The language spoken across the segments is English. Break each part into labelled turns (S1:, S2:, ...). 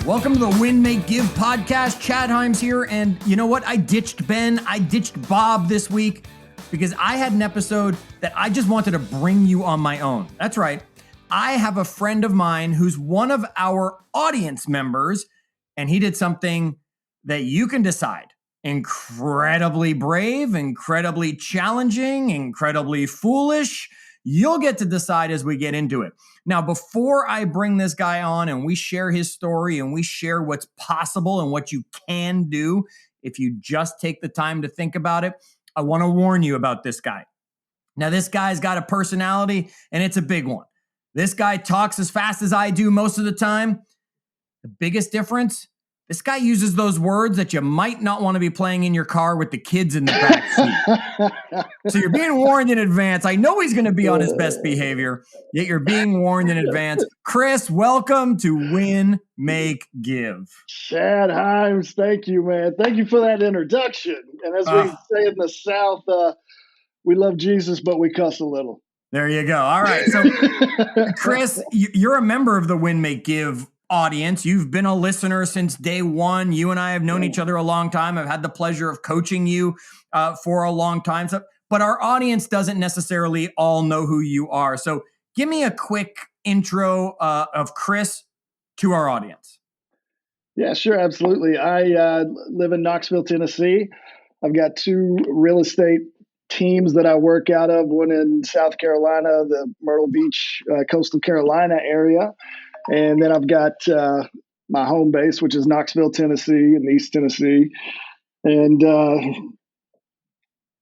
S1: Welcome to the Win, Make, Give podcast. Chad Himes here. And you know what? I ditched Ben. I ditched Bob this week because I had an episode that I just wanted to bring you on my own. That's right. I have a friend of mine who's one of our audience members, and he did something that you can decide. Incredibly brave, incredibly challenging, incredibly foolish. You'll get to decide as we get into it. Now, before I bring this guy on and we share his story and we share what's possible and what you can do if you just take the time to think about it, I want to warn you about this guy. Now, this guy's got a personality, and it's a big one. This guy talks as fast as I do most of the time. The biggest difference, this guy uses those words that you might not want to be playing in your car with the kids in the back seat. So you're being warned in advance. I know he's going to be on his best behavior, yet you're being warned in advance. Chris, welcome to Win, Make, Give.
S2: Chad Himes, thank you, man. Thank you for that introduction. And as we say in the South, we love Jesus, but we cuss a little.
S1: There you go. All right. So, Chris, you're a member of the Win, Make, Give audience. You've been a listener since day one. You and I have known each other a long time. I've had the pleasure of coaching you for a long time. So, but our audience doesn't necessarily all know who you are. So give me a quick intro of Chris to our audience.
S2: Yeah, sure. Absolutely. I live in Knoxville, Tennessee. I've got two real estate teams that I work out of, one in South Carolina, the Myrtle Beach, coastal Carolina area. And then I've got my home base, which is Knoxville, Tennessee, in East Tennessee. And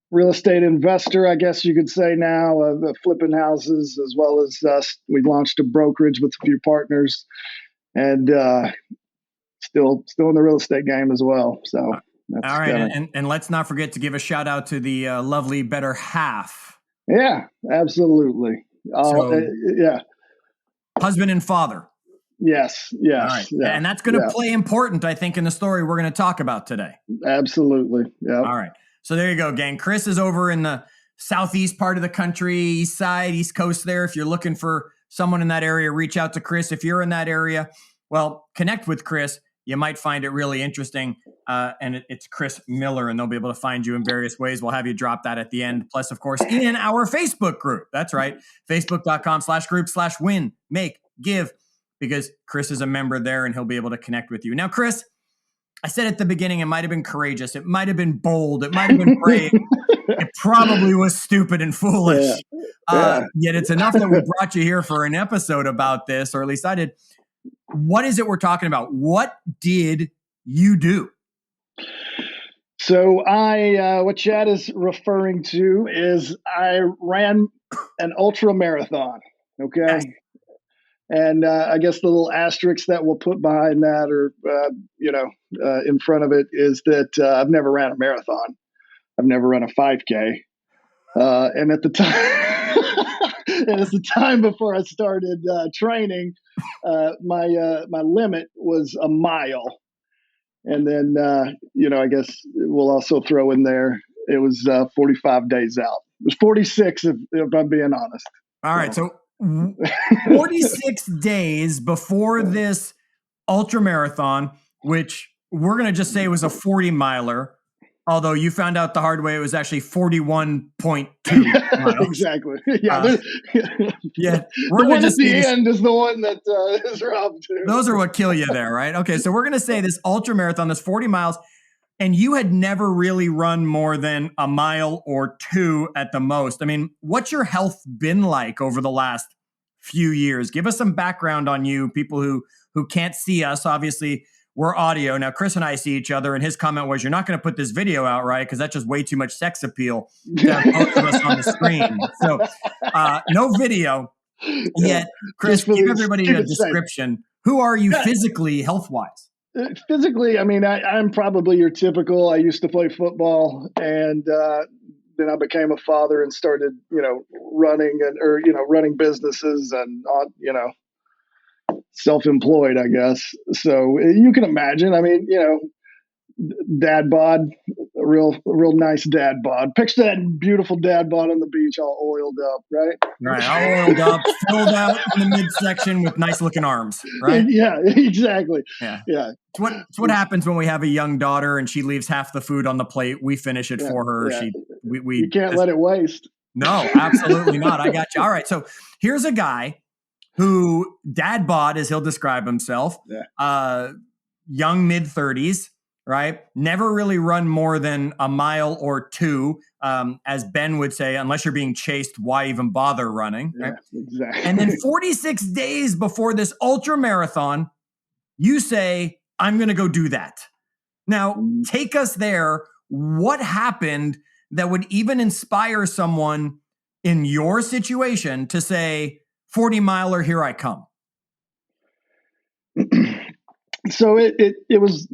S2: real estate investor, I guess you could say now, of flipping houses, as well as we launched a brokerage with a few partners, and still in the real estate game as well. So that's
S1: all right. And let's not forget to give a shout out to the lovely better half.
S2: Yeah, absolutely. Yeah.
S1: Husband and father.
S2: Yes.
S1: All right. Yeah. And that's going to play important, I think, in the story we're going to talk about today.
S2: Absolutely. Yeah.
S1: All right. So there you go, gang. Chris is over in the southeast part of the country, east side, east coast there. If you're looking for someone in that area, reach out to Chris. If you're in that area, well, connect with Chris. You might find it really interesting. And it's Chris Miller, and they'll be able to find you in various ways. We'll have you drop that at the end. Plus, of course, in our Facebook group. That's right. Facebook.com/group/win, make, give, because Chris is a member there and he'll be able to connect with you. Now, Chris, I said at the beginning, it might have been courageous. It might have been bold. It might have been brave. It probably was stupid and foolish. Yet it's enough that we brought you here for an episode about this, or at least I did. What is it we're talking about? What did you do?
S2: So what Chad is referring to is I ran an ultra marathon. Okay.
S1: Yes.
S2: And I guess the little asterisk that we'll put behind that, or in front of it, is that I've never ran a marathon. I've never run a 5K. And at the time, before I started training, my limit was a mile. And then I guess we'll also throw in there, it was 45 days out. It was 46 if I'm being honest.
S1: All right, so 46 days before this ultra marathon, which we're going to just say was a 40 miler, although you found out the hard way it was actually 41.2 miles.
S2: Exactly. Yeah.
S1: Yeah.
S2: We're the one at the end is the one that is rough too.
S1: Those are what kill you there, right? Okay, so we're going to say this ultra marathon, this 40 miles, and you had never really run more than a mile or two at the most. I mean, what's your health been like over the last few years? Give us some background on you, people who can't see us. Obviously, we're audio. Now, Chris and I see each other, and his comment was, you're not going to put this video out, right? Because that's just way too much sex appeal to have both of us on the screen. So no video yet. Chris, give everybody a description. Who are you physically, health-wise?
S2: Physically, I mean, I'm probably your typical. I used to play football, and then I became a father and started, running businesses and, self-employed, I guess. So you can imagine, I mean, dad bod, a real nice dad bod. Picture that beautiful dad bod on the beach, all oiled up, right?
S1: Right, all oiled up, filled out in the midsection with nice looking arms, right?
S2: Yeah, exactly.
S1: Yeah.
S2: Yeah.
S1: It's what happens when we have a young daughter and she leaves half the food on the plate. We finish it for her.
S2: Yeah.
S1: We
S2: you can't let it waste.
S1: No, absolutely not. I got you. All right. So here's a guy who dad bod, as he'll describe himself, young mid 30s, right? Never really run more than a mile or two, as Ben would say, unless you're being chased, why even bother running? Right?
S2: Yeah, exactly.
S1: And then 46 days before this ultra marathon, you say, I'm going to go do that. Now, take us there. What happened that would even inspire someone in your situation to say, 40 miler, here I come?
S2: So it was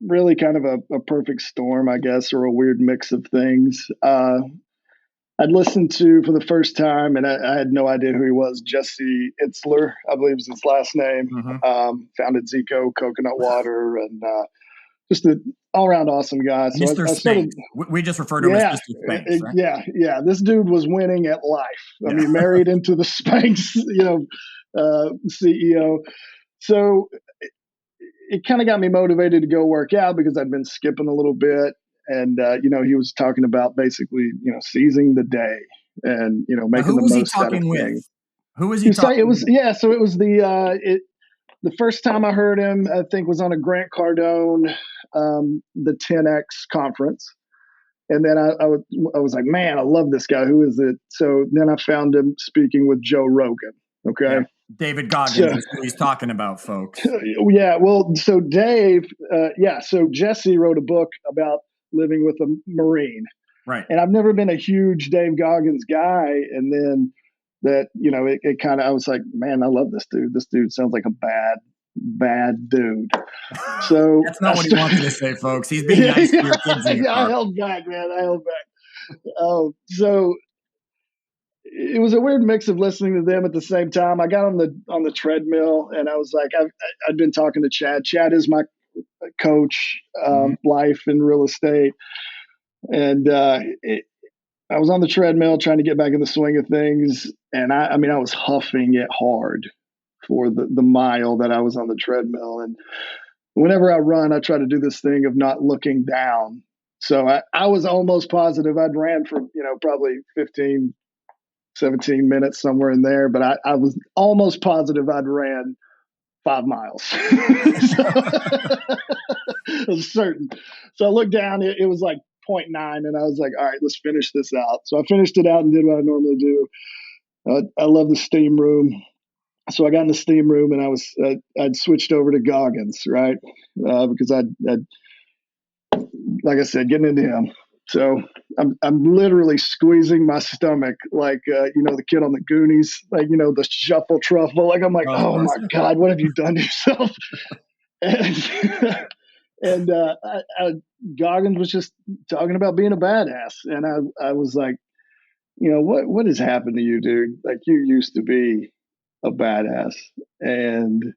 S2: really kind of a perfect storm, I guess, or a weird mix of things. I'd listened to for the first time, and I had no idea who he was. Jesse Itzler, I believe is his last name. Founded Zico Coconut Water, and just an all-around awesome guy. So
S1: Mr.
S2: I started,
S1: we just refer to him as Mr. Spanx, right?
S2: Yeah. This dude was winning at life. I mean, married into the Spanx, CEO. So it kind of got me motivated to go work out because I'd been skipping a little bit. And, he was talking about basically, seizing the day and, making the most out of things.
S1: Who was he talking with?
S2: So it was the first time I heard him, I think, was on a Grant Cardone, the 10X conference. And then I was like, man, I love this guy. Who is it? So then I found him speaking with Joe Rogan. Okay.
S1: Yeah. David Goggins is who he's talking about, folks.
S2: Yeah. Well, so Dave, so Jesse wrote a book about living with a Marine.
S1: Right.
S2: And I've never been a huge Dave Goggins guy. And then that, it kind of, I was like, man, I love this dude. This dude sounds like a bad dude. So
S1: that's not what he wanted to say, folks. He's being nice to your kids in your car.
S2: I held back, man. So it was a weird mix of listening to them at the same time. I got on the treadmill and I was like, I'd been talking to Chad. Chad is my coach, life and real estate. And I was on the treadmill trying to get back in the swing of things. And I was huffing it hard for the mile that I was on the treadmill. And whenever I run, I try to do this thing of not looking down. So I was almost positive I'd ran for, probably 15, 17 minutes, somewhere in there. But I was almost positive I'd ran 5 miles. I was certain. So I looked down, it was like 0.9, and I was like, all right, let's finish this out. So I finished it out and did what I normally do. I love the steam room. So I got in the steam room and I'd switched over to Goggins, right? Because I'd like I said, getting into him. So I'm literally squeezing my stomach like the kid on the Goonies, like the shuffle truffle. Like I'm like, oh my God, what have you done to yourself? And Goggins was just talking about being a badass, and I was like, what has happened to you, dude? Like you used to be a badass, and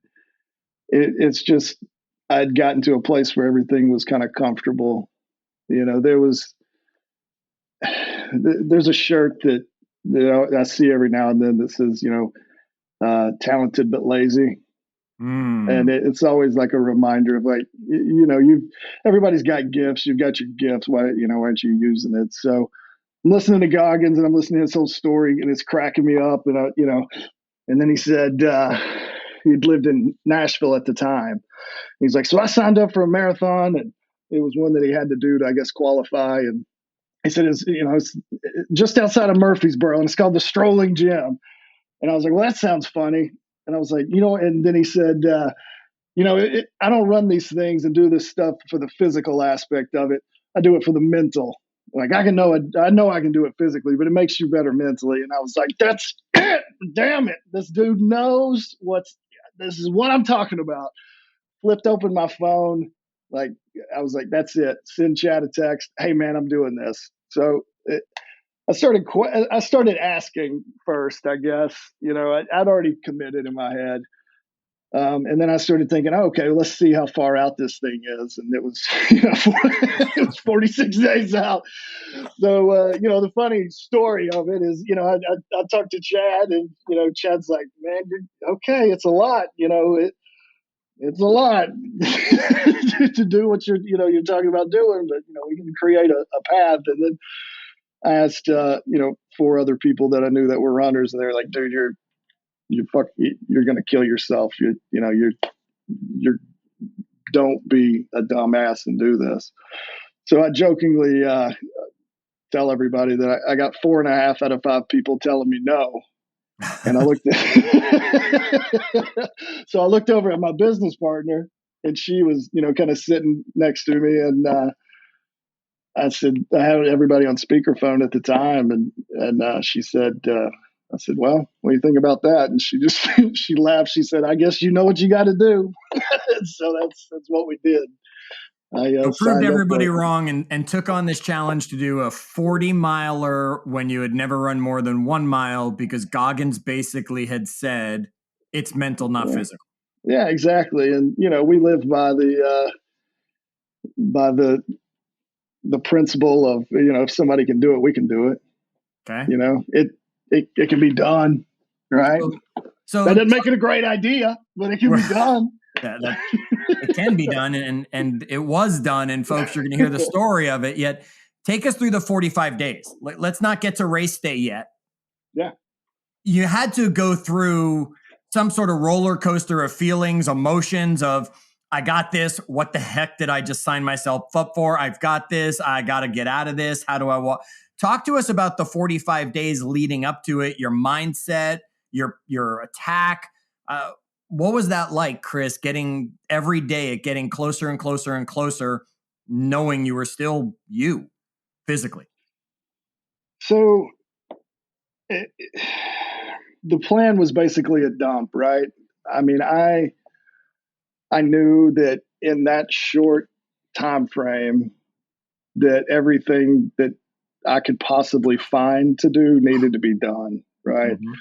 S2: it's just I'd gotten to a place where everything was kind of comfortable. There's a shirt that I see every now and then that says, talented but lazy. And it's always like a reminder of like, everybody's got gifts. You've got your gifts. Why aren't you using it? So I'm listening to Goggins and I'm listening to his whole story and it's cracking me up. And and then he said, he'd lived in Nashville at the time. He's like, so I signed up for a marathon and it was one that he had to do to, I guess, qualify. And he said, it's just outside of Murfreesboro and it's called the Strolling Gym. And I was like, well, that sounds funny. And I was like, and then he said, I don't run these things and do this stuff for the physical aspect of it. I do it for the mental. Like I know I can do it physically, but it makes you better mentally. And I was like, that's it. Damn it. This dude knows this is what I'm talking about. Flipped open my phone. Like I was like, that's it. Send Chad a text. Hey man, I'm doing this. So I started asking first, I guess. I'd already committed in my head. And then I started thinking, oh, okay, let's see how far out this thing is. And it was, it was 46 days out. So, the funny story of it is, I talked to Chad, and, Chad's like, man, okay, it's a lot, it's a lot to do what you're talking about doing, but, we can create a path. And then I asked, 4 other people that I knew that were runners, and they're like, dude, you're going to kill yourself. You're don't be a dumbass and do this. So I jokingly tell everybody that I got 4.5 out of 5 people telling me no. And I looked so I looked over at my business partner, and she was, kind of sitting next to me. And I said, I had everybody on speakerphone at the time. And she said, I said, well, what do you think about that? And she just, she laughed. She said, I guess you know what you got to do. So that's what we did.
S1: I proved everybody wrong and took on this challenge to do a 40-miler when you had never run more than 1 mile, because Goggins basically had said it's mental, not physical.
S2: Yeah, exactly. And, we live by the principle of, if somebody can do it, we can do it.
S1: Okay.
S2: It can be done. Right. So that doesn't make it a great idea, but it can be done.
S1: It can be done, and it was done, and folks, you're going to hear the story of it. Yet, take us through the 45 days. Let's not get to race day yet.
S2: Yeah.
S1: You had to go through some sort of roller coaster of feelings, emotions of, I got this. What the heck did I just sign myself up for? I've got this. I got to get out of this. How do I walk? Talk to us about the 45 days leading up to it, your mindset, your attack. What was that like, Chris, getting every day, getting closer and closer and closer, knowing you were still you physically?
S2: So the plan was basically a dump, right? I mean, I knew that in that short time frame that everything that I could possibly find to do needed to be done, right? Mm-hmm.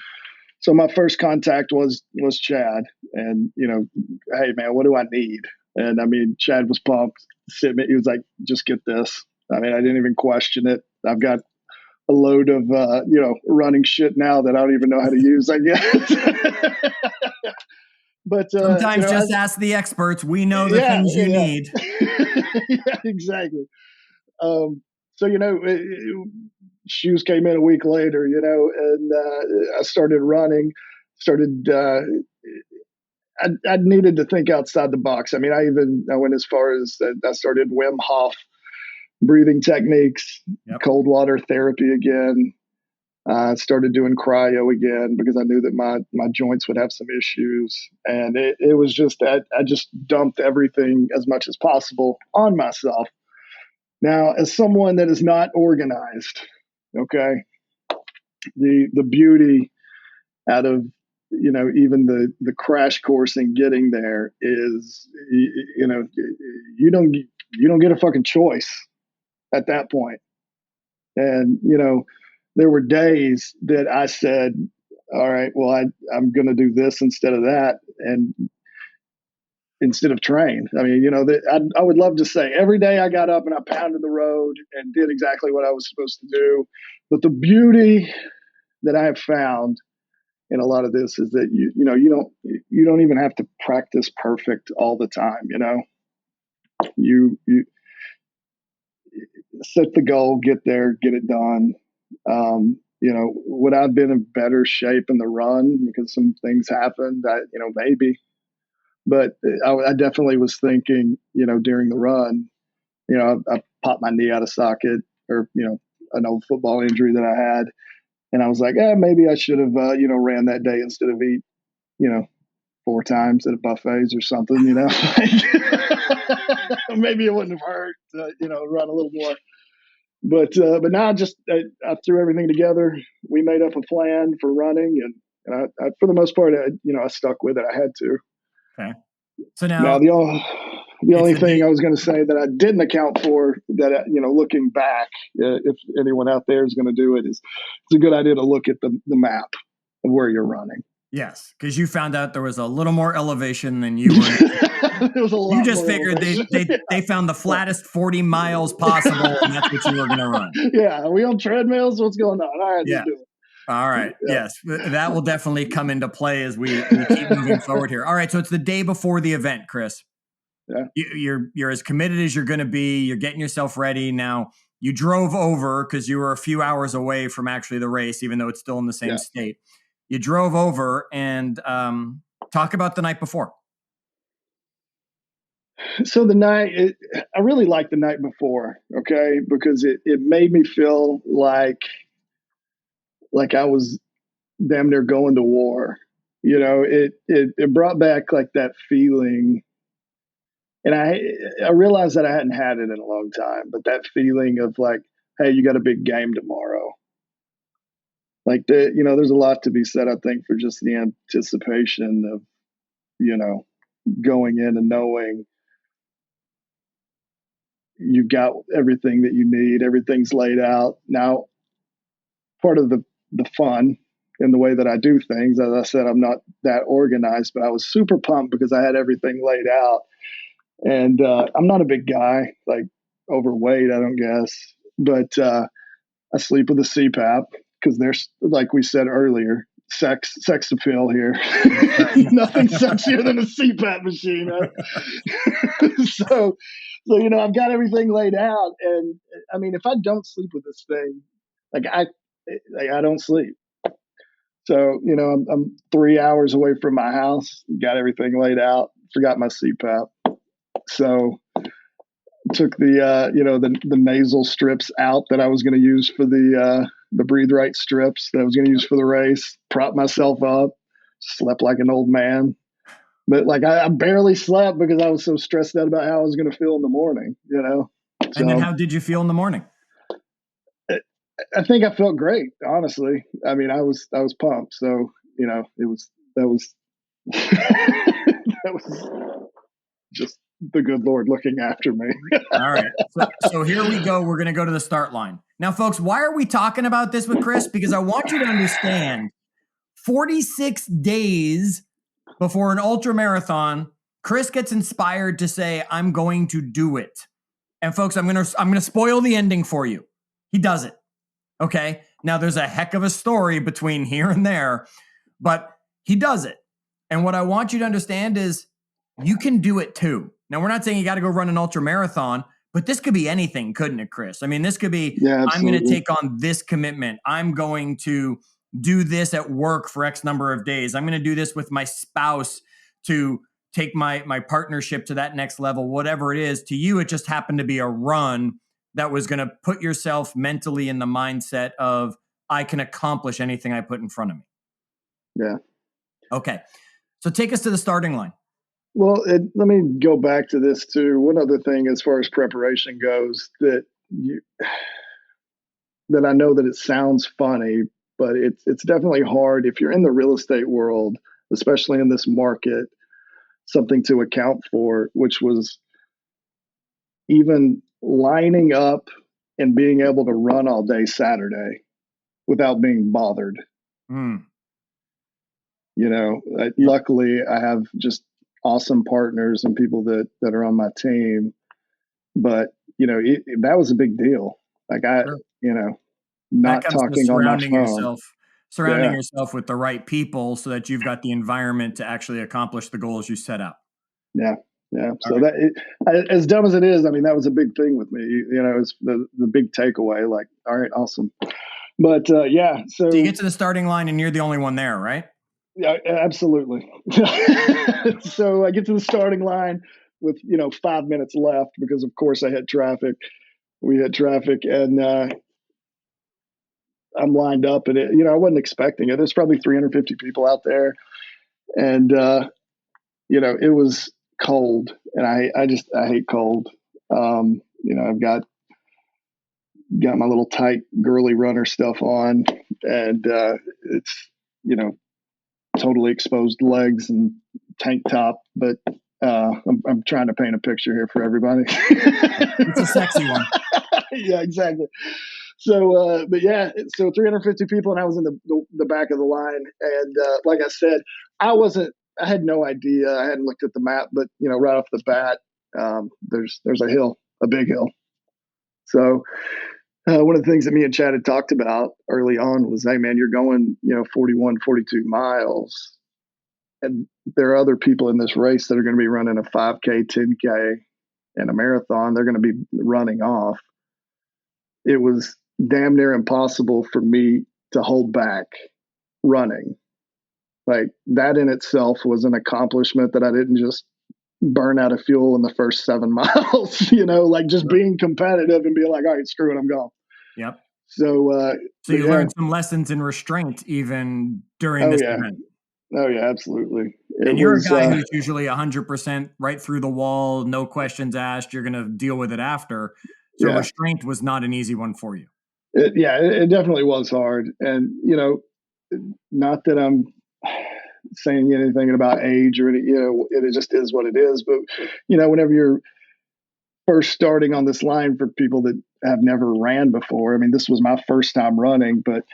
S2: So my first contact was Chad, and, hey man, what do I need? And I mean, Chad was pumped. He was like, just get this. I mean, I didn't even question it. I've got a load of, running shit now that I don't even know how to use, I guess. But
S1: sometimes just ask the experts. We know the things you need.
S2: Yeah, exactly. So, shoes came in a week later, and I started running, I needed to think outside the box. I mean, I went as far as I started Wim Hof breathing techniques, cold water therapy again. I started doing cryo again because I knew that my joints would have some issues. And it was just that I just dumped everything as much as possible on myself. Now, as someone that is not organized, okay, the beauty out of, even the crash course in getting there is, you don't get a fucking choice at that point. And, there were days that I said, all right, well, I'm going to do this instead of that. And instead of train. I mean, I would love to say every day I got up and I pounded the road and did exactly what I was supposed to do. But the beauty that I have found in a lot of this is that you don't even have to practice perfect all the time. You set the goal, get there, get it done. Would I have been in better shape in the run because some things happened? Maybe. But I definitely was thinking, during the run, I popped my knee out of socket, or, an old football injury that I had. And I was like, maybe I should have, ran that day instead of eat, 4 times at a buffets or something, maybe it wouldn't have hurt to, run a little more. But now I threw everything together. We made up a plan for running, and I for the most part, I stuck with it. I had to.
S1: Okay. So now
S2: the only thing I was going to say that I didn't account for that, looking back, if anyone out there is going to do it, is it's a good idea to look at the map of where you're running.
S1: Yes, because you found out there was a little more elevation than you were.
S2: There was a lot.
S1: You just
S2: more
S1: figured they found the flattest 40 miles possible, and that's what you were going to run.
S2: Yeah, are we on treadmills? What's going on? All right,
S1: Yeah.
S2: let's do it.
S1: All right. Yeah. Yes, that will definitely come into play as we keep moving forward here. All right, so it's the day before the event, Chris.
S2: Yeah.
S1: You're as committed as you're going to be. You're getting yourself ready. Now, you drove over because you were a few hours away from actually the race, even though it's still in the same state. You drove over and talk about the night before.
S2: So I really liked the night before, okay, because it made me feel like I was damn near going to war. You know, it brought back like that feeling. And I realized that I hadn't had it in a long time, but that feeling of like, hey, you got a big game tomorrow. Like there's a lot to be said, I think, for just the anticipation of, going in and knowing you've got everything that you need, everything's laid out. Now, part of the fun in the way that I do things, as I said, I'm not that organized, but I was super pumped because I had everything laid out. And I'm not a big guy, like overweight, I don't guess, but I sleep with a CPAP because there's, like we said earlier, sex appeal here. Nothing sexier than a CPAP machine. Right? So I've got everything laid out, and I mean, if I don't sleep with this thing, I don't sleep. So I'm 3 hours away from my house, got everything laid out, forgot my CPAP. So took the nasal strips out that I was going to use for the breathe right strips that I was going to use for the race, propped myself up, slept like an old man. But like I barely slept because I was so stressed out about how I was going to feel in the morning, So,
S1: and then how did you feel in the morning?
S2: I think I felt great, honestly. I mean, I was pumped. So, that was just the good Lord looking after me.
S1: All right. So here we go. We're going to go to the start line. Now, folks, why are we talking about this with Chris? Because I want you to understand 46 days before an ultra marathon, Chris gets inspired to say, I'm going to do it. And folks, I'm going to spoil the ending for you. He does it. Okay. Now there's a heck of a story between here and there, but he does it. And what I want you to understand is you can do it too. Now, we're not saying you got to go run an ultra marathon, but this could be anything, couldn't it, Chris? I mean, this could be, I'm going to take on this commitment. I'm going to do this at work for X number of days. I'm going to do this with my spouse to take my partnership to that next level, whatever it is. To you, it just happened to be a run that was going to put yourself mentally in the mindset of, I can accomplish anything I put in front of me.
S2: Yeah.
S1: Okay. So take us to the starting line.
S2: Well, let me go back to this too. One other thing, as far as preparation goes, that I know that it sounds funny, but it's definitely hard if you're in the real estate world, especially in this market, something to account for, which was even lining up and being able to run all day Saturday without being bothered. Luckily I have just awesome partners and people that are on my team, but that was a big deal. Like not talking on my phone.
S1: Surrounding yourself with the right people so that you've got the environment to actually accomplish the goals you set out.
S2: Yeah. So as dumb as it is, I mean, that was a big thing with me. It's the big takeaway. Like, all right, awesome. But So
S1: you get to the starting line and you're the only one there, right?
S2: Yeah, absolutely. So I get to the starting line with 5 minutes left because, of course, I had traffic. We had traffic, and I'm lined up, and I wasn't expecting it. There's probably 350 people out there, and it was cold, and I hate cold. I've got my little tight girly runner stuff on, and it's totally exposed legs and tank top, but I'm trying to paint a picture here for everybody.
S1: It's a sexy one.
S2: Yeah, exactly. But yeah, so 350 people, and I was in the back of the line. And like I said, I had no idea. I hadn't looked at the map, but right off the bat, there's a hill, a big hill. So one of the things that me and Chad had talked about early on was, hey man, you're going 41, 42 miles, and there are other people in this race that are going to be running a 5K, 10K, and a marathon. They're going to be running off. It was damn near impossible for me to hold back running. Like, that in itself was an accomplishment, that I didn't just burn out of fuel in the first 7 miles, like just being competitive and being like, all right, screw it, I'm gone.
S1: Yep.
S2: So
S1: you learned some lessons in restraint even during this event.
S2: Oh yeah, absolutely.
S1: And you're a guy who's usually 100% right through the wall, no questions asked. You're going to deal with it after. So restraint was not an easy one for you.
S2: It definitely was hard. And, not that I'm saying anything about age or, it just is what it is. But, whenever you're first starting on this line, for people that have never ran before, I mean, this was my first time running, but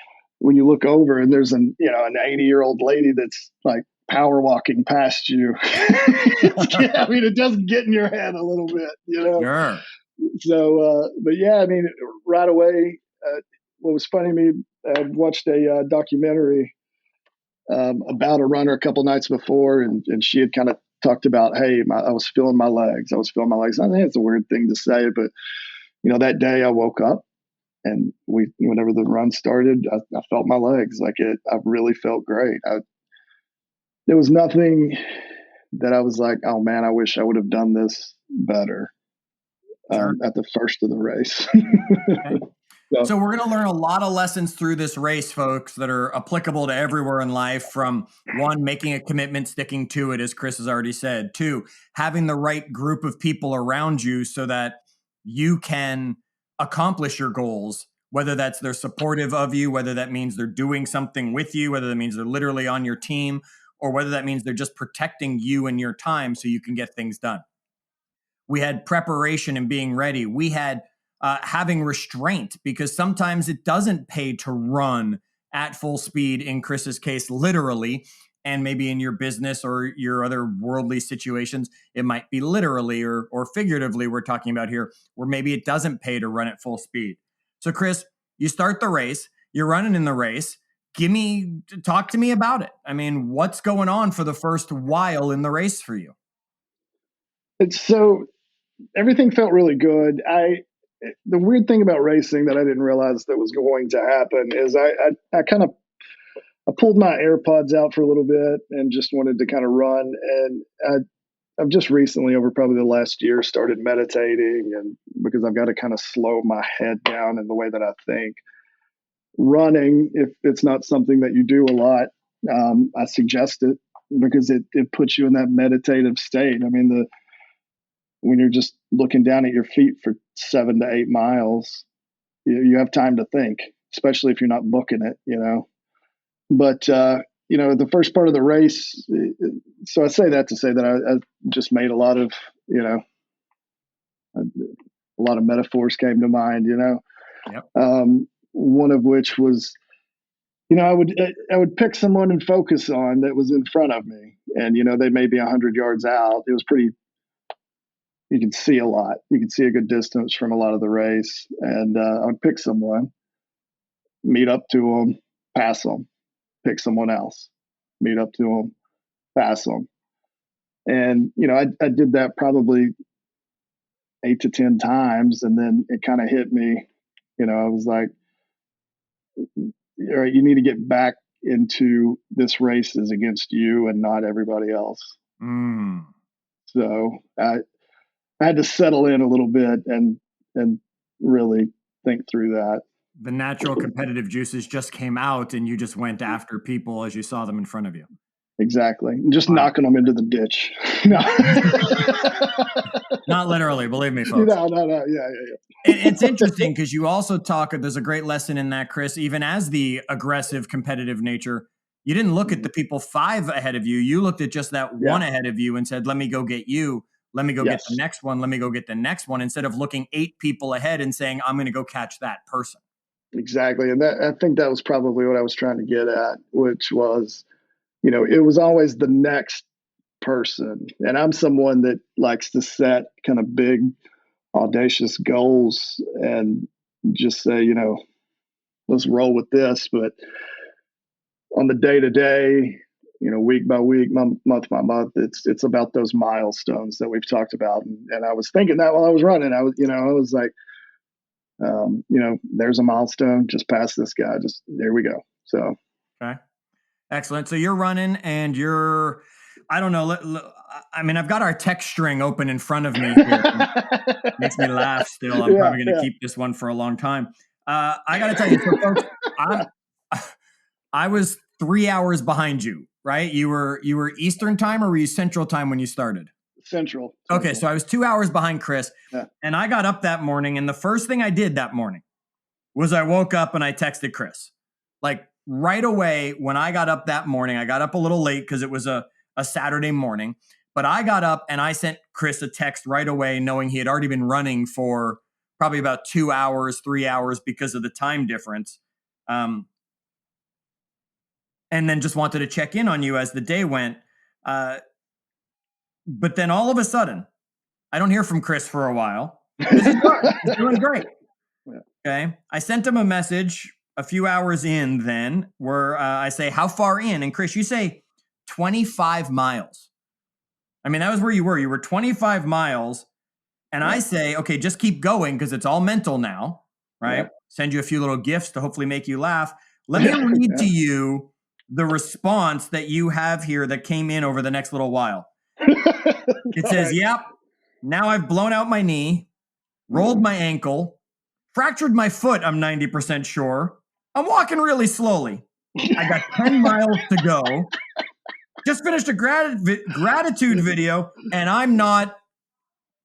S2: when you look over and there's an 80-year-old lady that's like power walking past you, I mean, it does get in your head a little bit,
S1: Sure.
S2: So, but yeah, I mean, right away, what was funny to me, I watched a documentary about a runner a couple nights before, and she had kind of talked about, hey, I was feeling my legs. I think it's a weird thing to say, but that day I woke up, and whenever the run started, I felt my legs. Like, I really felt great. There was nothing that I was like, oh man, I wish I would have done this better. Sure. At the first of the race.
S1: Okay. So we're going to learn a lot of lessons through this race, folks, that are applicable to everywhere in life, from 1, making a commitment, sticking to it, as Chris has already said, 2, having the right group of people around you so that you can accomplish your goals, whether that's they're supportive of you, whether that means they're doing something with you, whether that means they're literally on your team, or whether that means they're just protecting you and your time so you can get things done. We had preparation and being ready. We had having restraint, because sometimes it doesn't pay to run at full speed, in Chris's case, literally, and maybe in your business or your other worldly situations, it might be literally or figuratively we're talking about here, where maybe it doesn't pay to run at full speed. So Chris, you start the race, you're running in the race. Talk to me about it. I mean, what's going on for the first while in the race for you?
S2: So everything felt really good. The weird thing about racing that I didn't realize that was going to happen is I pulled my AirPods out for a little bit and just wanted to kind of run. And I've just recently, over probably the last year, started meditating, and because I've got to kind of slow my head down in the way that I think. Running, if it's not something that you do a lot, I suggest it, because it puts you in that meditative state. I mean, when you're just looking down at your feet for 7 to 8 miles, you have time to think, especially if you're not booking it, But, the first part of the race, so I say that to say that I just made a lot of metaphors came to mind,
S1: Yep.
S2: One of which was, I would pick someone and focus on that was in front of me, and, they may be 100 yards out. It was you could see a lot. You could see a good distance from a lot of the race. And I would pick someone, meet up to them, pass them, pick someone else, meet up to them, pass them. And, I did that probably 8 to 10 times. And then it kind of hit me, I was like, all right, you need to get back into this race is against you and not everybody else.
S1: Mm.
S2: So I had to settle in a little bit and really think through that.
S1: The natural competitive juices just came out, and you just went after people as you saw them in front of you.
S2: Exactly. Just knocking them into the ditch.
S1: Not literally, believe me, folks.
S2: No. Yeah.
S1: It's interesting because you also there's a great lesson in that, Chris, even as the aggressive, competitive nature. You didn't look at the people 5 ahead of you. You looked at just that one ahead of you and said, let me go get you. Let me go get the next one. Let me go get the next one, instead of looking 8 people ahead and saying, I'm going to go catch that person.
S2: Exactly. And I think that was probably what I was trying to get at, which was, it was always the next person. And I'm someone that likes to set kind of big, audacious goals and just say, let's roll with this. But on the day to day, week by week, month by month, it's about those milestones that we've talked about. And I was thinking that while I was running, I was like, there's a milestone, just past this guy, just there we go. So,
S1: okay. Excellent. So you're running and I don't know. I mean, I've got our text string open in front of me here. Makes me laugh still. I'm probably going to keep this one for a long time. I got to tell you, so folks, I was 3 hours behind you, right? You were Eastern time, or were you Central time when you started?
S2: Central.
S1: Okay, so I was 2 hours behind Chris,
S2: yeah.
S1: And I got up that morning, and the first thing I did that morning was I woke up and I texted Chris. Like right away when I got up that morning, I got up a little late because it was a Saturday morning, but I got up and I sent Chris a text right away, knowing he had already been running for probably about 2 hours, 3 hours because of the time difference. And then just wanted to check in on you as the day went. But then all of a sudden, I don't hear from Chris for a while. He's doing great. Okay. I sent him a message a few hours in then where I say, how far in? And Chris, you say 25 miles. I mean, that was where you were. You were 25 miles. And I say, okay, just keep going because it's all mental now, right? Yeah. Send you a few little gifts to hopefully make you laugh. Let me read to you the response that you have here that came in over the next little while. It says, yep, now I've blown out my knee, rolled my ankle, fractured my foot, I'm 90% sure. I'm walking really slowly. I got 10 miles to go. Just finished a gratitude video, and I'm not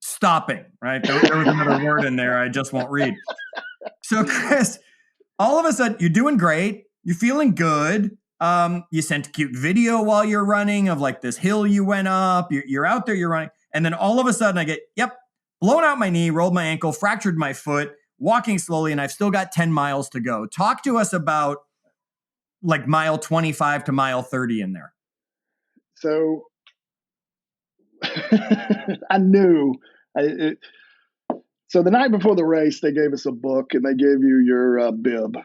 S1: stopping, right? There was another word in there I just won't read. So, Chris, all of a sudden, you're doing great. You're feeling good. You sent a cute video while you're running of like this hill you went up. You're out there, you're running. And then all of a sudden I get, blown out my knee, rolled my ankle, fractured my foot, walking slowly, and I've still got 10 miles to go. Talk to us about like mile 25 to mile 30 in there.
S2: So I knew. So the night before the race, they gave us a book and they gave you your bib.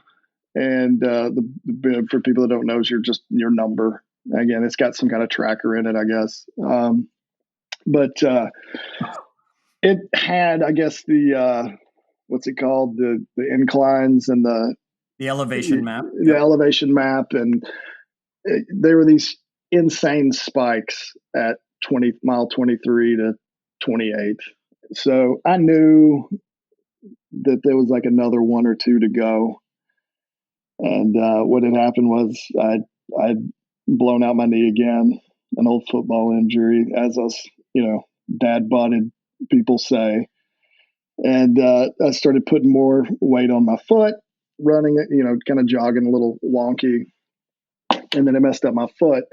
S2: And the bib, for people that don't know, is your number. Again, it's got some kind of tracker in it, I guess. But it had, I guess, the what's it called? The inclines and the
S1: elevation map.
S2: The elevation map, and there were these insane spikes at mile 23 to 28. So I knew that there was like another one or two to go. And what had happened was I'd blown out my knee again, an old football injury, as us, dad-bodied people say. And I started putting more weight on my foot, running, kind of jogging a little wonky. And then it messed up my foot.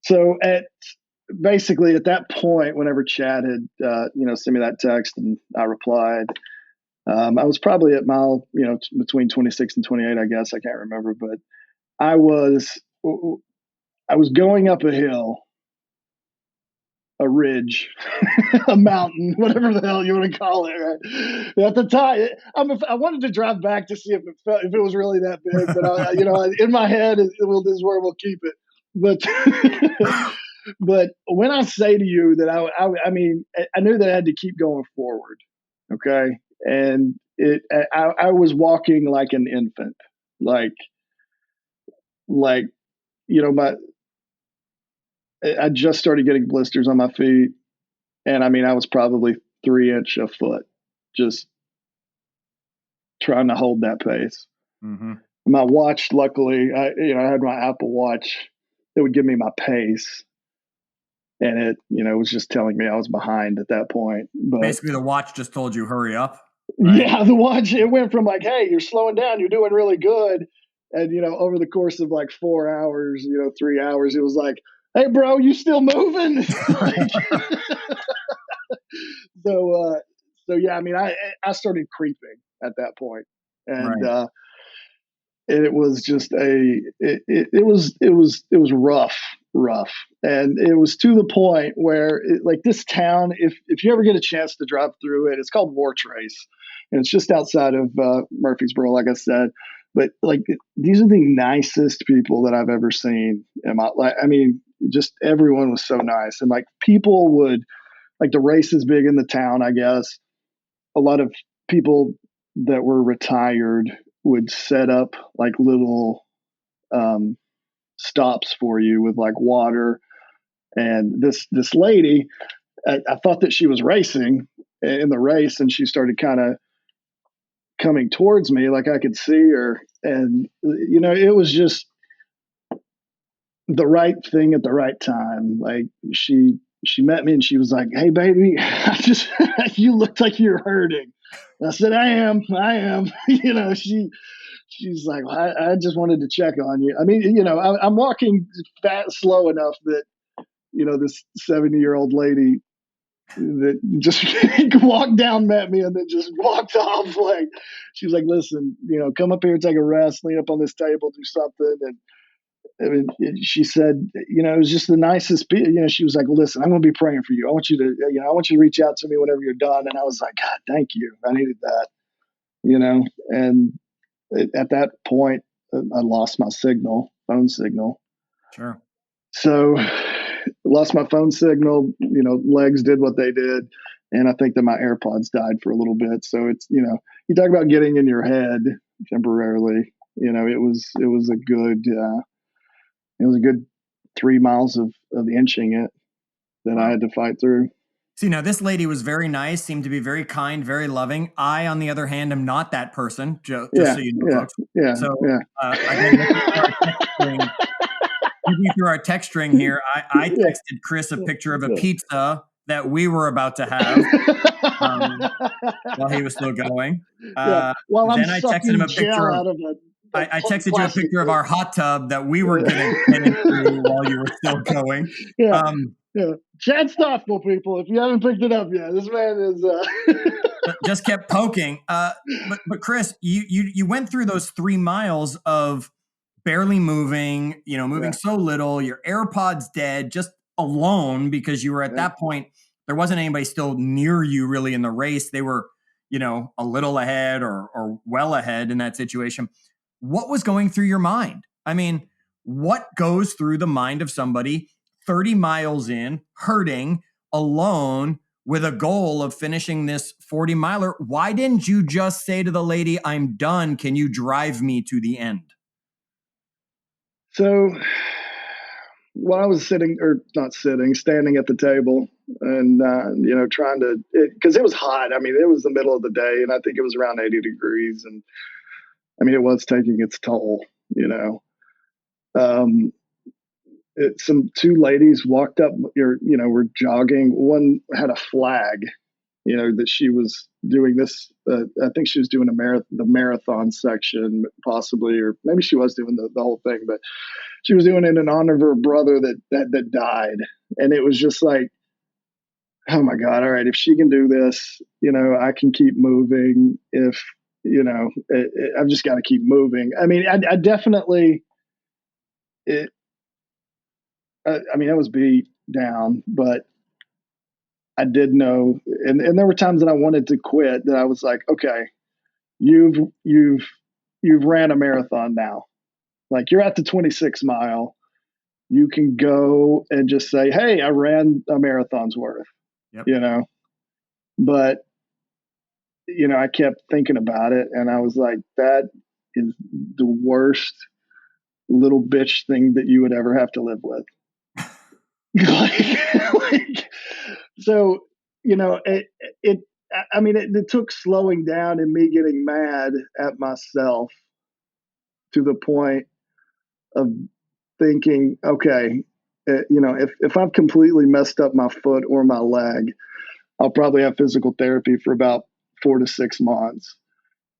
S2: So basically at that point, whenever Chad had, sent me that text and I replied, I was probably at mile, between 26 and 28, I guess. I can't remember, but I was going up a hill, a ridge, a mountain, whatever the hell you want to call it. Right? At the time, I wanted to drive back to see if it was really that big, but in my head, this is where we'll keep it. But but when I say to you that I mean, I knew that I had to keep going forward. Okay. And I was walking like an infant, I just started getting blisters on my feet. And I mean, I was probably 3-inch a foot, just trying to hold that pace. Mm-hmm. My watch, luckily, I had my Apple Watch. It would give me my pace. And it, was just telling me I was behind at that point. But
S1: basically, the watch just told you, hurry up. Right?
S2: Yeah, the watch, it went from like, hey, you're slowing down, you're doing really good. And, over the course of like 4 hours, 3 hours, it was like, hey, bro, you still moving? So yeah, I mean, I started creeping at that point. And,
S1: right.
S2: and it was just it was rough, and it was to the point where like this town, if you ever get a chance to drive through it, it's called War Trace, and it's just outside of Murfreesboro, like I said. But like these are the nicest people that I've ever seen in my life. I mean, just everyone was so nice, and like people would like the race is big in the town, I guess. A lot of people that were retired would set up like little um, stops for you with like water. And this lady, I thought that she was racing in the race, and she started kind of coming towards me, like I could see her, and it was just the right thing at the right time. Like she met me and she was like, "Hey, baby, I just you looked like you're hurting." And I said, "I am." She's like, well, I just wanted to check on you. I mean, I'm walking slow enough that this 70-year-old lady that just walked down, met me, and then just walked off. Like she was like, "Listen, come up here, take a rest, lean up on this table, do something." And I mean, she said, it was just the nicest. She was like, well, "Listen, I'm going to be praying for you. I want you to, I want you to reach out to me whenever you're done." And I was like, "God, thank you. I needed that." And at that point, I lost my phone signal.
S1: Sure.
S2: So lost my phone signal. Legs did what they did, and I think that my AirPods died for a little bit. So it's you talk about getting in your head temporarily. It was a good 3 miles of inching it that I had to fight through.
S1: See, now this lady was very nice, seemed to be very kind, very loving. I, on the other hand, am not that person, just so you know, folks. So, again, looking through our text string here, I texted Chris a picture of a pizza that we were about to have while he was still going.
S2: While
S1: then
S2: I
S1: texted him a picture of I texted you a picture of our hot tub that we were getting into while you were still going.
S2: Yeah. Chad Stoffel, people, if you haven't picked it up yet, this man is
S1: just kept poking. But Chris, you went through those 3 miles of barely moving, moving so little, your AirPods dead, just alone, because you were at that point, there wasn't anybody still near you really in the race. They were, a little ahead or well ahead in that situation. What was going through your mind? I mean, what goes through the mind of somebody 30 miles in, hurting, alone, with a goal of finishing this 40 miler? Why didn't you just say to the lady, "I'm done. Can you drive me to the end?"
S2: So while I was standing at the table and, trying to, because it was hot. I mean, it was the middle of the day, and I think it was around 80 degrees. And I mean, it was taking its toll, some two ladies walked up, were jogging. One had a flag, that she was doing this. I think she was doing the marathon section, possibly, or maybe she was doing the whole thing, but she was doing it in honor of her brother that died. And it was just like, oh my God, all right, if she can do this, I can keep moving. If, I've just got to keep moving. I mean, I definitely, I mean, I was beat down, but I did know, and there were times that I wanted to quit, that I was like, okay, you've ran a marathon now. Like, you're at the 26 mile. You can go and just say, "Hey, I ran a marathon's worth."
S1: Yep.
S2: But I kept thinking about it, and I was like, that is the worst little bitch thing that you would ever have to live with. So, it took slowing down and me getting mad at myself to the point of thinking, okay, if I've completely messed up my foot or my leg, I'll probably have physical therapy for about 4 to 6 months.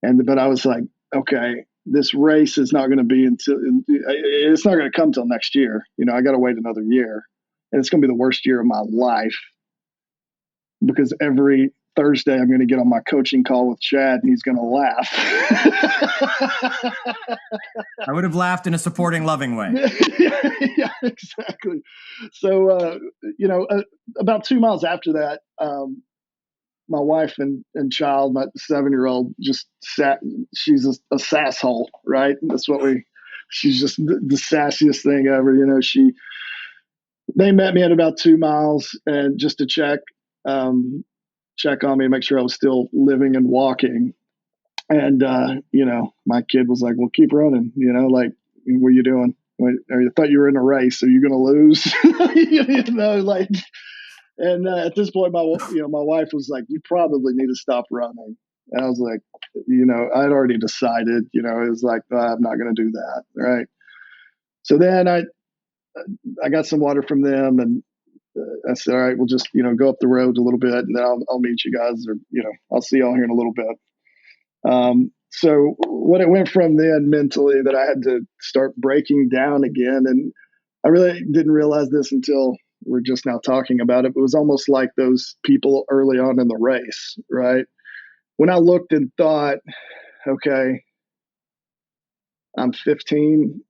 S2: But I was like, okay, this race is not going to be it's not going to come till next year. I got to wait another year, and it's going to be the worst year of my life, because every Thursday I'm going to get on my coaching call with Chad, and he's going to laugh.
S1: I would have laughed in a supporting, loving way.
S2: Yeah, exactly. So, about 2 miles after that, my wife and child, my 7-year-old, just sat. She's a sass hole, right? That's what she's just the sassiest thing ever. They met me at about 2 miles, and just to check on me, make sure I was still living and walking. And, my kid was like, well, keep running, like, what are you doing? I thought you were in a race. Are you going to lose? And at this point, my wife was like, you probably need to stop running. And I was like, I'd already decided, it was like, I'm not going to do that. Right. So then I got some water from them, and I said, all right, we'll just, go up the road a little bit, and then I'll meet you guys, or, I'll see y'all here in a little bit. So what it went from then mentally, that I had to start breaking down again. And I really didn't realize this until we're just now talking about it. It was almost like those people early on in the race, right? When I looked and thought, okay, I'm 15,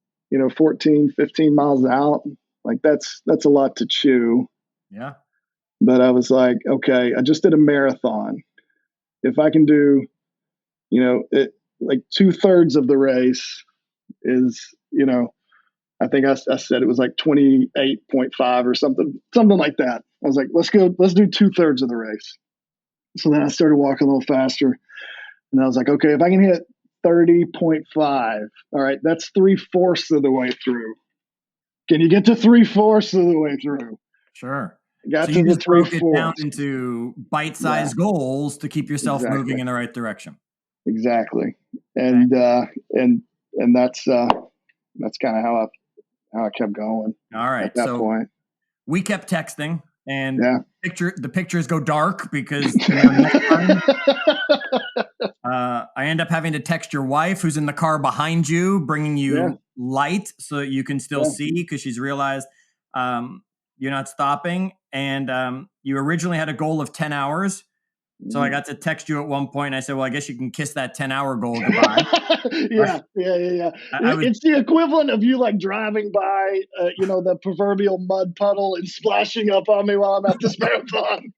S2: 14, 15 miles out. Like that's a lot to chew.
S1: Yeah.
S2: But I was like, okay, I just did a marathon. If I can do, like 2/3 of the race is, I think I said it was like 28.5 or something like that. I was like, let's do 2/3 of the race. So then I started walking a little faster, and I was like, okay, if I can hit 30.5, all right, that's 3/4 of the way through. Can you get to 3/4 of the way through?
S1: Sure.
S2: Got
S1: so
S2: to
S1: you
S2: the
S1: just broke it
S2: 3/4.
S1: down into bite-sized goals to keep yourself moving in the right direction.
S2: Exactly. And and that's kind of how I kept going.
S1: All right.
S2: At that point,
S1: we kept texting, and
S2: yeah.
S1: the pictures go dark because next time, I end up having to text your wife, who's in the car behind you, bringing you light so that you can still see, because she's realized you're not stopping. And you originally had a goal of 10 hours. So I got to text you at one point, and I said, well, I guess you can kiss that 10-hour goal goodbye.
S2: Yeah. It's the equivalent of you like driving by, the proverbial mud puddle and splashing up on me while I'm at this marathon.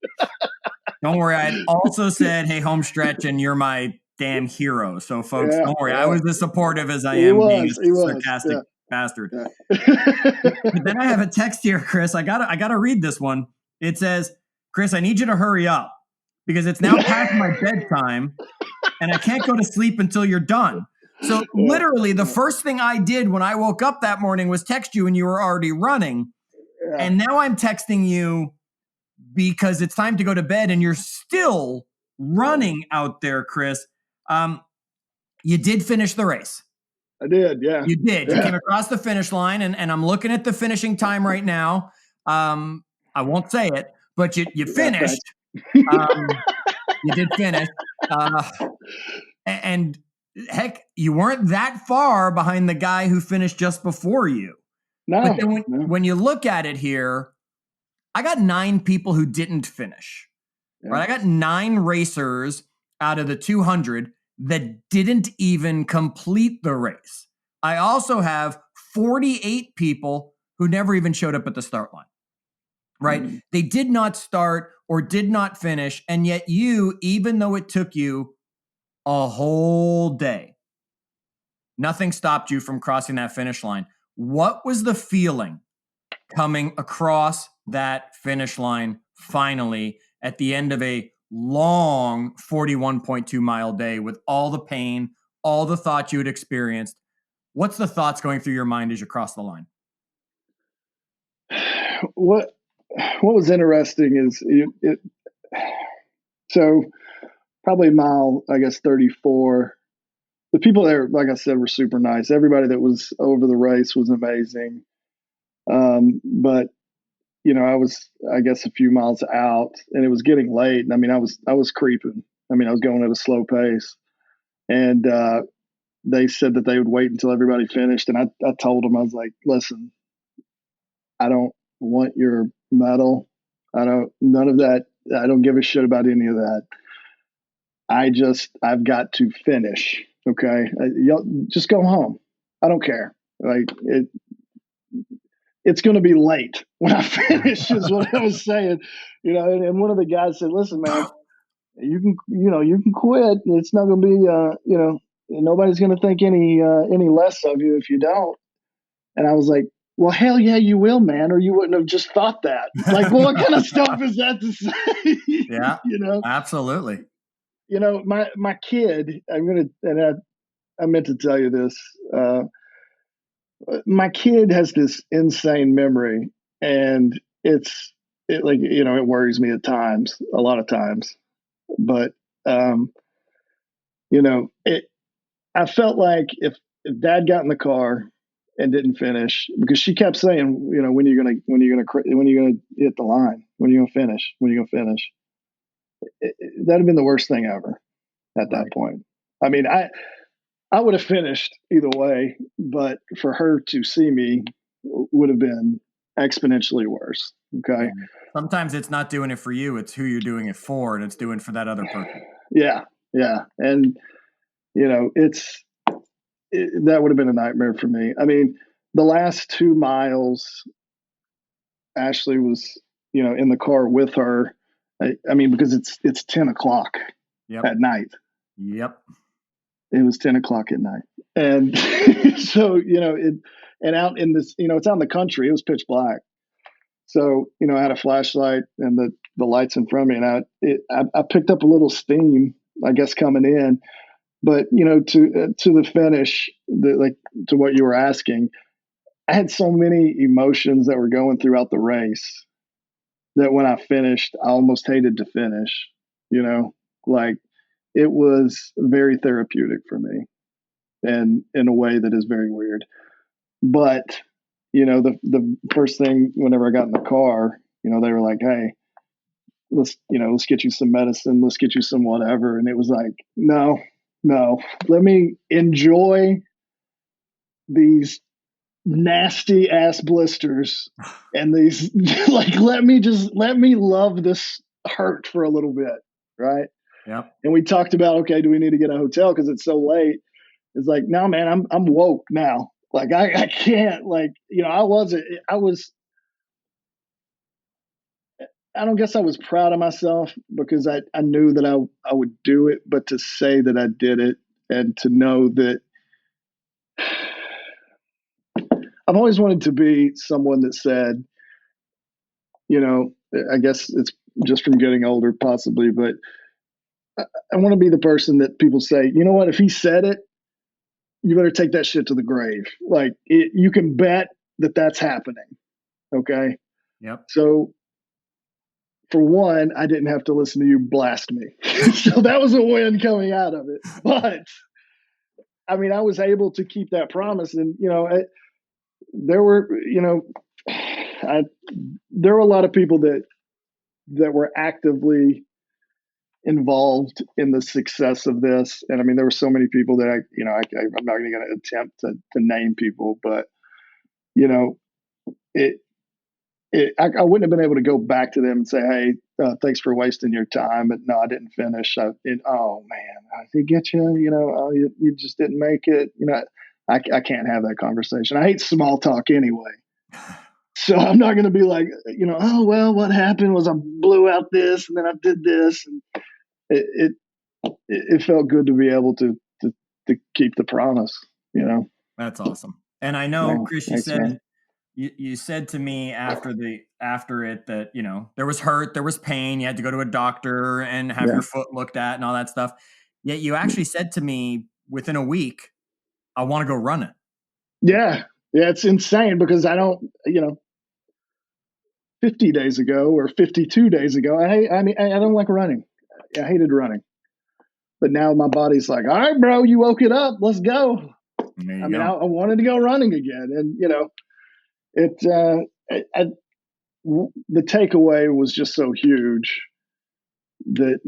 S1: Don't worry. I also said, hey, home stretch, and you're my damn hero. So, folks, don't worry. I was as supportive as I am being a sarcastic bastard. Yeah. But then I have a text here, Chris. I gotta read this one. It says, Chris, I need you to hurry up, because it's now past my bedtime, and I can't go to sleep until you're done. So literally the first thing I did when I woke up that morning was text you, and you were already running. Yeah. And now I'm texting you because it's time to go to bed, and you're still running out there, Chris. You did finish the race.
S2: I did, yeah.
S1: You did. You came across the finish line, and I'm looking at the finishing time right now. I won't say it, but you finished. You did finish. And heck, you weren't that far behind the guy who finished just before you. No. But then when you look at it here, I got 9 people who didn't finish. Yeah. Right? I got 9 racers out of the 200 that didn't even complete the race. I also have 48 people who never even showed up at the start line. Right? Mm. They did not start or did not finish. And yet you, even though it took you a whole day, nothing stopped you from crossing that finish line. What was the feeling coming across that finish line finally at the end of a long 41.2 mile day with all the pain, all the thoughts you had experienced? What's the thoughts going through your mind as you cross the line?
S2: What was interesting is so probably mile, I guess, 34. The people there, like I said, were super nice. Everybody that was over the race was amazing. But I was, I guess, a few miles out, and it was getting late. And I mean, I was creeping. I mean, I was going at a slow pace, and they said that they would wait until everybody finished. And I told them, I was like, listen, I don't want your medal. None of that I don't give a shit about any of that. I've got to finish. Okay. Y'all just go home. I don't care. It's going to be late when I finish is what I was saying, and one of the guys said, listen, man, you can quit. It's not going to be, nobody's going to think any less of you if you don't. And I was like, well, hell yeah, you will, man, or you wouldn't have just thought that. Like, well, what kind of stuff is that to say?
S1: Yeah, absolutely.
S2: My kid, I meant to tell you this. My kid has this insane memory, and it worries me at times, a lot of times. But I felt like if Dad got in the car and didn't finish, because she kept saying, when are you gonna hit the line? When are you gonna finish? When are you gonna finish? That'd have been the worst thing ever at that point. I mean, I would have finished either way, but for her to see me would have been exponentially worse. Okay.
S1: Sometimes it's not doing it for you, it's who you're doing it for, and it's doing for that other person.
S2: Yeah. And that would have been a nightmare for me. I mean, the last 2 miles, Ashley was, in the car with her. I mean, because it's 10 o'clock at night.
S1: Yep.
S2: It was 10 o'clock at night. And so, and out in this, it's out in the country, it was pitch black. So, I had a flashlight and the lights in front of me, and I picked up a little steam, I guess, coming in. But, to the finish, to what you were asking, I had so many emotions that were going throughout the race that when I finished, I almost hated to finish, like it was very therapeutic for me, and in a way that is very weird. But, the first thing whenever I got in the car, they were like, hey, let's get you some medicine. Let's get you some whatever. And it was like, no, let me enjoy these nasty ass blisters and these let me love this hurt for a little bit, right?
S1: Yep.
S2: And we talked about, okay, do we need to get a hotel because it's so late? It's like, no, man, I'm woke now. Like I can't, I don't guess I was proud of myself because I knew that I would do it, but to say that I did it and to know that I've always wanted to be someone that said, I guess it's just from getting older possibly, but I want to be the person that people say, you know what, if he said it, you better take that shit to the grave. Like you can bet that that's happening. Okay.
S1: Yep.
S2: So for one, I didn't have to listen to you blast me. So that was a win coming out of it. But I mean, I was able to keep that promise. And, there were, there were a lot of people that were actively involved in the success of this. And I mean, there were so many people that I'm not even going to attempt to name people, but, I wouldn't have been able to go back to them and say, hey, thanks for wasting your time. But no, I didn't finish. Oh man, I did get you, you just didn't make it. I can't have that conversation. I hate small talk anyway. So I'm not going to be like, oh, well, what happened was I blew out this and then I did this. And it felt good to be able to keep the promise,
S1: That's awesome. And I know, Chris, you said,
S2: man.
S1: You said to me after it that, there was hurt, there was pain, you had to go to a doctor and have your foot looked at and all that stuff. Yet you actually said to me within a week, I want to go run it.
S2: Yeah. Yeah. It's insane because I don't, 50 days ago or 52 days ago, I don't like running. I hated running. But now my body's like, all right, bro, you woke it up. Let's go. I wanted to go running again. And, the takeaway was just so huge that,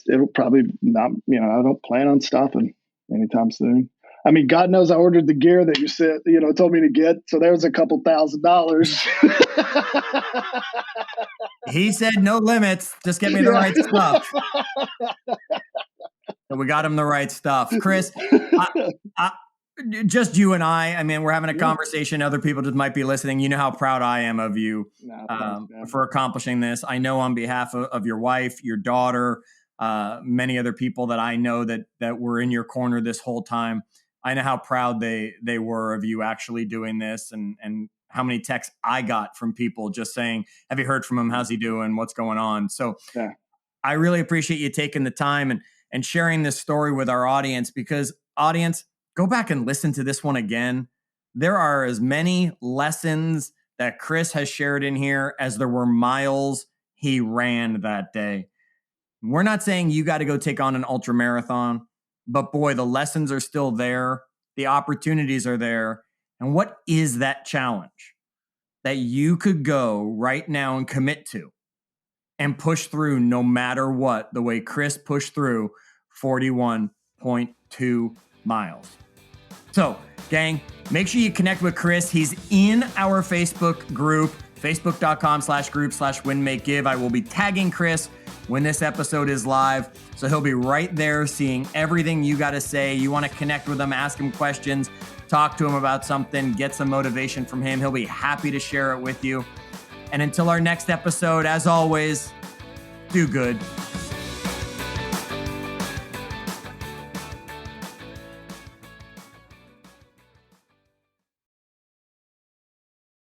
S2: it'll probably not, I don't plan on stopping anytime soon. I mean, God knows I ordered the gear that you said, told me to get. So there's a couple $1,000s.
S1: He said no limits. Just get me the right stuff. So we got him the right stuff. Chris, just you and I mean, we're having a conversation. Other people just might be listening. You know how proud I am of you for accomplishing this. I know on behalf of your wife, your daughter, many other people that I know that were in your corner this whole time. I know how proud they were of you actually doing this, and how many texts I got from people just saying, have you heard from him? How's he doing? What's going on? So I really appreciate you taking the time and sharing this story with our audience, because audience, go back and listen to this one again. There are as many lessons that Chris has shared in here as there were miles he ran that day. We're not saying you got to go take on an ultra marathon, but boy, the lessons are still there. The opportunities are there. And what is that challenge that you could go right now and commit to and push through no matter what, the way Chris pushed through 41.2 miles? So, gang, make sure you connect with Chris. He's in our Facebook group, facebook.com/group/win-make-give. I will be tagging Chris when this episode is live. So he'll be right there seeing everything you got to say. You want to connect with him, ask him questions, talk to him about something, get some motivation from him. He'll be happy to share it with you. And until our next episode, as always, do good.